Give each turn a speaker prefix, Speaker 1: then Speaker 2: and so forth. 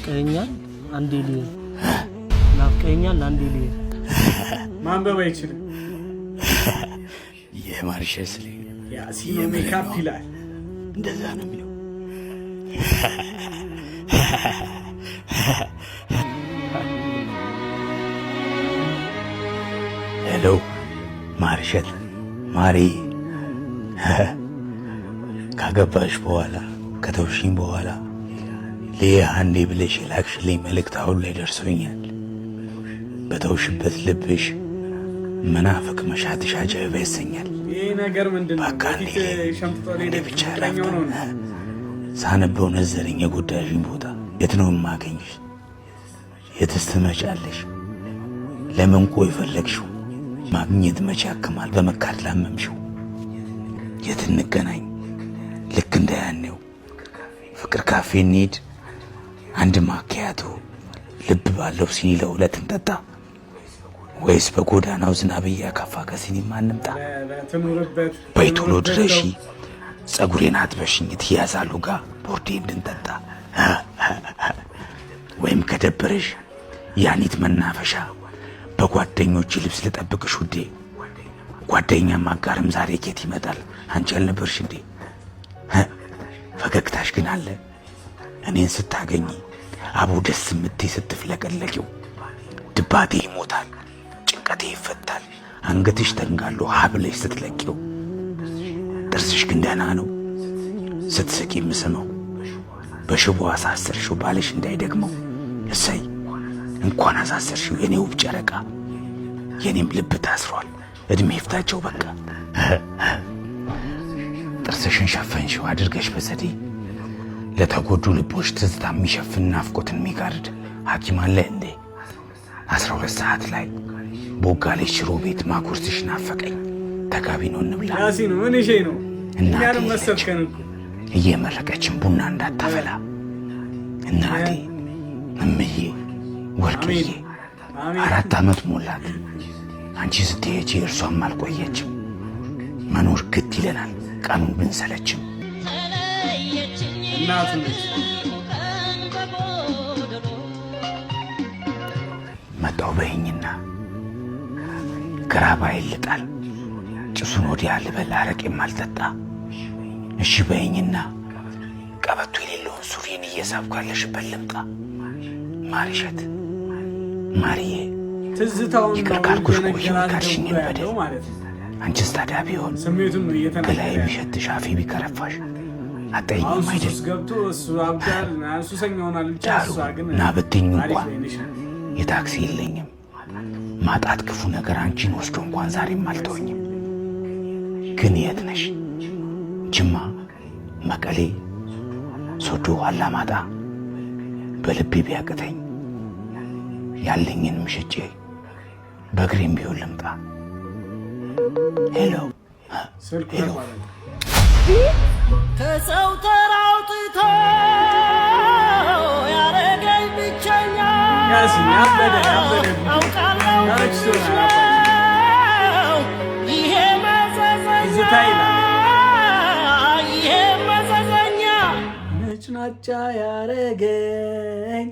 Speaker 1: ናፍቀኛል አንዴ ልይ ናፍቀኛል አንዴ ልይ ማንበብ አይችልም
Speaker 2: የማርሸስ
Speaker 1: ያሲኖ ሜካፕ ይላል
Speaker 2: እንደዛ ነው የሚለው ሄሎ ማርሸት ማሪ ካገባሽ በኋላ ከተውሽኝ በኋላ አንዴ ብለሽ የላክሽልኝ መልእክት አሁን ላይ ደርሶኛል። በተውሽበት ልብሽ መናፍቅ መሻትሽ አጃይብ ያሰኛል።
Speaker 1: ይሄ ነገር ምንድነው?
Speaker 2: እንዴ ብቻ ሳነበው ነዘረኝ የጎዳሽኝ ቦታ የት ነው የማገኝሽ? የትስ ትመጫለሽ? ለምን ቆይ ፈለግሽው? ማግኘት መቼ ያክማል በመካድ ላመምሽው? የት እንገናኝ ልክ እንደያኔው ፍቅር ካፌ እንሂድ አንድ ማኪያቶ ልብ ባለው ሲኒ ለሁለት እንጠጣ ወይስ በጎዳናው ዝናብ እያካፋ ከሲኒማ እንምጣ? በይ ቶሎ ድረሺ ጸጉሬን አጥበሽኝ ትያዛሉ ጋር ቦርዴ እንድንጠጣ ወይም ከደበረሽ ያኒት መናፈሻ በጓደኞች ልብስ ልጠብቅሽ ውዴ። ጓደኛ ማጋርም ዛሬ ኬት ይመጣል አንቺ አልነበርሽ እንዴ? ፈገግታሽ ግን አለ እኔን ስታገኝ አቡ ደስ ምትይ ስትፍለቀለቂው ድባቴ ይሞታል ጭንቀቴ ይፈታል አንገትሽ ተንጋሎ ሀብለሽ ስትለቂው ጥርስሽ ግን ደህና ነው ስትስቂ የምስመው በሽቦ አሳሰርሽው ባልሽ እንዳይደግመው እሰይ እንኳን አሳሰርሽው የኔ ውብ ጨረቃ የኔም ልብ ታስሯል እድሜ ይፍታቸው በቃ ጥርስሽን ሸፈንሽው አድርገሽ በዘዴ ለተጎዱ ልቦች ትዝታ የሚሸፍን ናፍቆትን የሚጋርድ ሐኪም አለ እንዴ? 12 ሰዓት ላይ ቦጋለሽ ሽሮ ቤት ማኩርትሽ ናፈቀኝ ተጋቢ ነው እንብላ
Speaker 1: ያሲኑ ምን እሺ ነው እናቴ መሰከን
Speaker 2: እየመረቀችን ቡና እንዳታፈላ እናቴ እምዬ ወርቅዬ 4 ዓመት ሞላት አንቺ ስትሄጂ እርሷም አልቆየችም መኖር ግድ ይለናል ቀኑን ብንሰለችም
Speaker 1: እናቱ ነች
Speaker 2: መጣው በይኝና ግራባ ይልጣል ጭሱን ወዲያ ልበል አረቄም አልጠጣ እሺ በይኝና ቀበቶ የሌለውን ሱሪን እየሳብኳለሽበት ልምጣ ማርሸት ማርዬ
Speaker 1: ትዝታውን
Speaker 2: ይቅር ካልኩሽ ቆየሁ ካልሽኝን በደል አንቺስ ታዲያ ቢሆን ገላይ ቢሸትሽ አፌ ቢከረፋሽ አጠይኝም አይደል
Speaker 1: ገብቶ እሱ አብዳል ሱሰኛ ሆናል ብቻ እሷ ግን
Speaker 2: ና ብትኝ እንኳን የታክሲ የለኝም ማጣት ክፉ ነገር አንቺን ወስዶ እንኳን ዛሬም አልተወኝም ግን የት ነሽ ጅማ መቀሌ ሶዶ አላማጣ በልቤ ቢያቅተኝ ያለኝንም ሽጬ በእግሬም ቢሆን ልምጣ ሄሎ ሄሎ
Speaker 3: ከሰው ተራውጥቶ ያረገኝ ብቸኛ
Speaker 1: ያሲን ያበደ
Speaker 3: አውቃለሁ ይሄ መዘዘኛ
Speaker 1: ነጭናጫ ያረገኝ